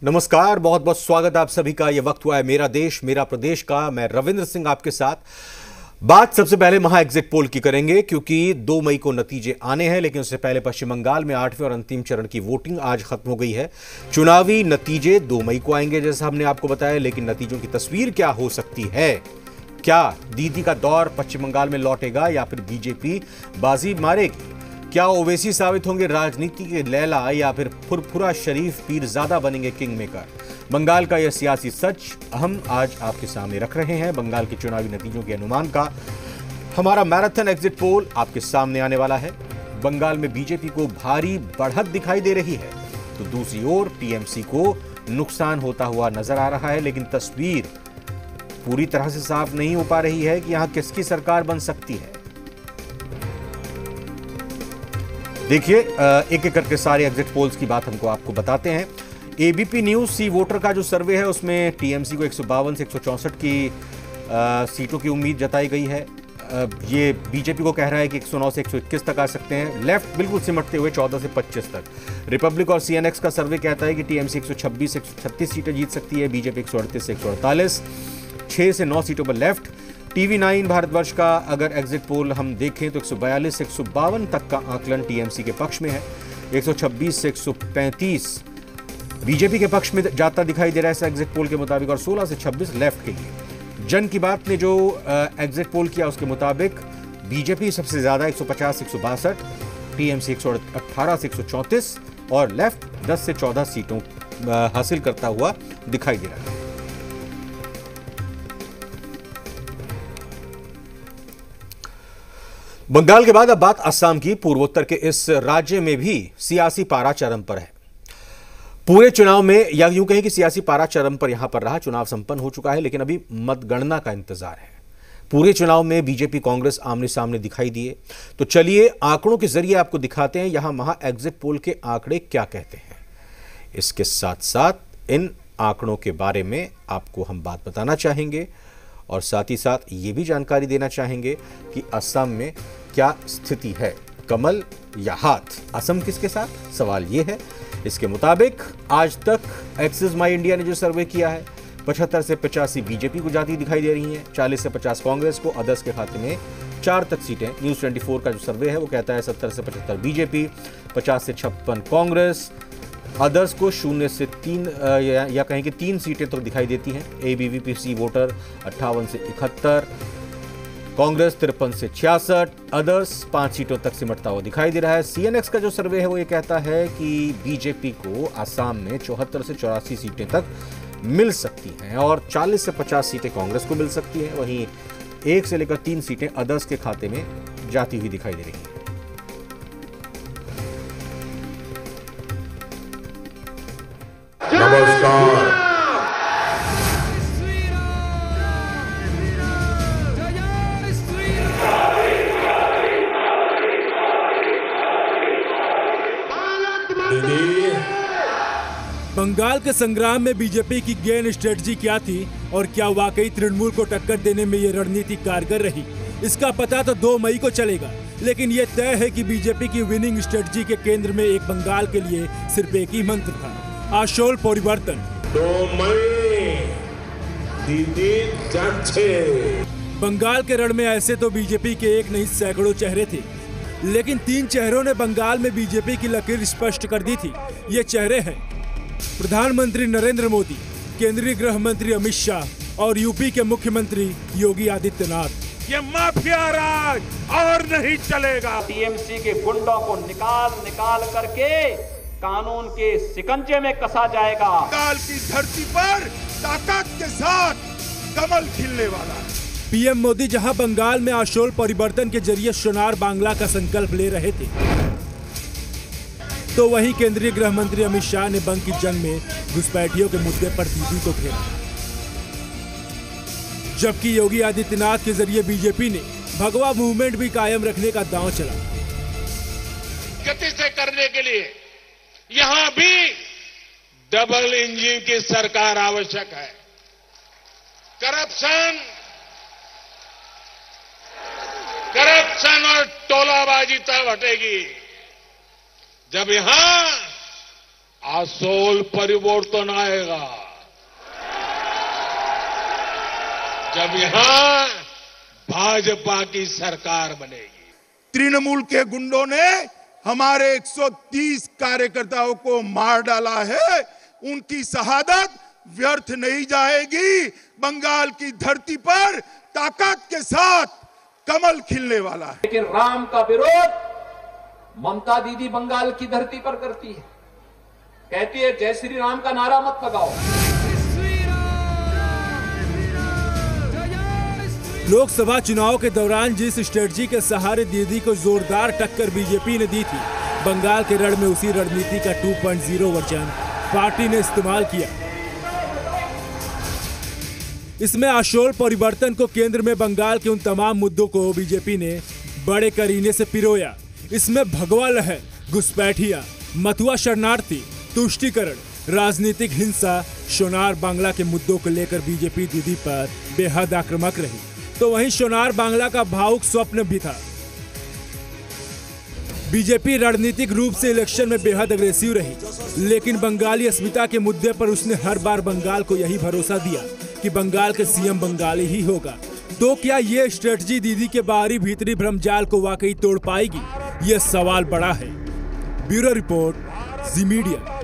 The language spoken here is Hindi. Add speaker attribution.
Speaker 1: नमस्कार, बहुत बहुत स्वागत आप सभी का। यह वक्त हुआ है मेरा देश मेरा प्रदेश का। मैं रविंद्र सिंह आपके साथ। बात सबसे पहले महा एग्जिट पोल की करेंगे क्योंकि 2 मई को नतीजे आने हैं, लेकिन उससे पहले पश्चिम बंगाल में 8वें और अंतिम चरण की वोटिंग आज खत्म हो गई है। चुनावी नतीजे 2 मई को आएंगे जैसा हमने आपको बताया, लेकिन नतीजों की तस्वीर क्या हो सकती है? क्या दीदी का दौर पश्चिम बंगाल में लौटेगा या फिर बीजेपी बाजी मारेगी? क्या ओवैसी साबित होंगे राजनीति के लैला या फिर फुरफुरा शरीफ पीरजादा बनेंगे किंग मेकर? बंगाल का यह सियासी सच हम आज आपके सामने रख रहे हैं। बंगाल के चुनावी नतीजों के अनुमान का हमारा मैराथन एग्जिट पोल आपके सामने आने वाला है। बंगाल में बीजेपी को भारी बढ़त दिखाई दे रही है, तो दूसरी ओर टीएमसी को नुकसान होता हुआ नजर आ रहा है, लेकिन तस्वीर पूरी तरह से साफ नहीं हो पा रही है कि यहां किसकी सरकार बन सकती है। देखिए, एक एक करके सारे एग्जिट पोल्स की बात हमको आपको बताते हैं। एबीपी न्यूज सी वोटर का जो सर्वे है उसमें टीएमसी को 152 से 164 की सीटों की उम्मीद जताई गई है। ये बीजेपी को कह रहा है कि 109 से 121 तक आ सकते हैं। लेफ्ट बिल्कुल सिमटते हुए 14 से 25 तक। रिपब्लिक और सीएनएक्स का सर्वे कहता है कि टीएमसी 126 से 136 सीटें जीत सकती है, बीजेपी 138 से 148, 6 से 9 सीटों पर लेफ्ट। टीवी9 भारतवर्ष का अगर एग्जिट पोल हम देखें तो 142 से 152 तक का आकलन टीएमसी के पक्ष में है, 126 से 135 बीजेपी के पक्ष में जाता दिखाई दे रहा है इस एग्जिट पोल के मुताबिक, और 16 से 26 लेफ्ट के लिए। जन की बात ने जो एग्जिट पोल किया उसके मुताबिक बीजेपी सबसे ज्यादा 150 से 162, टीएमसी 118 से 134 और लेफ्ट 10 से 14 सीटों हासिल करता हुआ दिखाई दे रहा है। बंगाल के बाद अब बात असम की। पूर्वोत्तर के इस राज्य में भी सियासी पारा चरम पर है। पूरे चुनाव में, या यूं कहें कि सियासी पारा चरम पर यहां पर रहा। चुनाव संपन्न हो चुका है, लेकिन अभी मतगणना का इंतजार है। पूरे चुनाव में बीजेपी कांग्रेस आमने सामने दिखाई दिए, तो चलिए आंकड़ों के जरिए आपको दिखाते हैं यहां महा एग्जिट पोल के आंकड़े क्या कहते हैं। इसके साथ साथ इन आंकड़ों के बारे में आपको हम बात बताना चाहेंगे और साथ ही साथ ये भी जानकारी देना चाहेंगे कि असम में क्या स्थिति है, कमल या हाथ। असम किसके साथ, सवाल ये है। इसके मुताबिक आज तक एक्सिस माई इंडिया ने जो सर्वे किया है, 75 से 85 बीजेपी को जाती दिखाई दे रही हैं, 40 से 50 कांग्रेस को, अदर्स के खाते में 4 तक सीटें। न्यूज 24 का जो सर्वे है वो कहता है 70 से 75 बीजेपी, 50 से 56 कांग्रेस, अदर्स को 0 से 3 या कहें कि 3 सीटें तो दिखाई देती हैं। एबीवीपी वोटर 58 से 71, कांग्रेस 53 से 66, अदर्स 5 सीटों तक सिमटता हुआ दिखाई दे रहा है। सीएनएक्स का जो सर्वे है वो ये कहता है कि बीजेपी को आसाम में 74 से 84 सीटें तक मिल सकती हैं और 40 से 50 सीटें कांग्रेस को मिल सकती हैं। वहीं 1 से लेकर 3 सीटें अदर्स के खाते में जाती हुई दिखाई दे रही हैं।
Speaker 2: नमस्कार।
Speaker 3: बंगाल के संग्राम में बीजेपी की गेन स्ट्रेटजी क्या थी और क्या वाकई तृणमूल को टक्कर देने में ये रणनीति कारगर रही, इसका पता तो 2 मई को चलेगा। लेकिन ये तय है कि बीजेपी की विनिंग स्ट्रेटजी के केंद्र में एक बंगाल के लिए सिर्फ एक ही मंत्र था, आशोल परिवर्तन।
Speaker 2: 2 मई दीदी जाच्छे।
Speaker 3: बंगाल के रण में ऐसे तो बीजेपी के एक नहीं सैकड़ों चेहरे थे, लेकिन 3 चेहरों ने बंगाल में बीजेपी की लकीर स्पष्ट कर दी थी। ये चेहरे हैं प्रधानमंत्री नरेंद्र मोदी, केंद्रीय गृह मंत्री अमित शाह और यूपी के मुख्यमंत्री योगी आदित्यनाथ।
Speaker 4: ये माफिया राज और नहीं चलेगा।
Speaker 5: टीएमसी के गुंडों को निकाल निकाल करके कानून के शिकंजे में कसा जाएगा।
Speaker 4: बंगाल की धरती पर ताकत के साथ कमल खिलने वाला है।
Speaker 3: पीएम मोदी जहां बंगाल में आशोल परिवर्तन के जरिए सोनार बांग्ला का संकल्प ले रहे थे, तो वहीं केंद्रीय गृह मंत्री अमित शाह ने बंग की जंग में घुसपैठियों के मुद्दे पर दीदी को घेरा, जबकि योगी आदित्यनाथ के जरिए बीजेपी ने भगवा मूवमेंट भी कायम रखने का दांव चला।
Speaker 4: गति से करने के लिए यहां भी डबल इंजन की सरकार आवश्यक है। करप्शन और टोलाबाजी तब हटेगी जब यहां आसोल परिवर्तन आएगा जब यहां भाजपा की सरकार बनेगी।
Speaker 6: तृणमूल के गुंडों ने हमारे 130 कार्यकर्ताओं को मार डाला है। उनकी शहादत व्यर्थ नहीं जाएगी। बंगाल की धरती पर ताकत के साथ कमल खिलने वाला है।
Speaker 5: लेकिन राम का विरोध ममता दीदी बंगाल की धरती पर करती है। कहती है जय श्री राम का नारा मत लगाओ।
Speaker 3: लोकसभा चुनाव के दौरान जिस स्ट्रेटजी के सहारे दीदी को जोरदार टक्कर बीजेपी ने दी थी, बंगाल के रण में उसी रणनीति का 2.0 वर्जन पार्टी ने इस्तेमाल किया। इसमें आशोल परिवर्तन को केंद्र में बंगाल के उन तमाम मुद्दों को बीजेपी ने बड़े करीने से पिरोया। इसमें भगवा लहर, घुसपैठिया, मथुआ शरणार्थी, तुष्टीकरण, राजनीतिक हिंसा, सोनार बांग्ला के मुद्दों को लेकर बीजेपी दीदी पर बेहद आक्रामक रही। तो वहीं सोनार बांग्ला का भावुक स्वप्न भी था। बीजेपी रणनीतिक रूप से इलेक्शन में बेहद अग्रेसिव रही, लेकिन बंगाली अस्मिता के मुद्दे पर उसने हर बार बंगाल को यही भरोसा दिया कि बंगाल के सीएम बंगाली ही होगा। तो क्या ये स्ट्रेटजी दीदी के बाहरी भीतरी भ्रमजाल को वाकई तोड़ पाएगी? ये सवाल बड़ा है। ब्यूरो रिपोर्ट, जी मीडिया।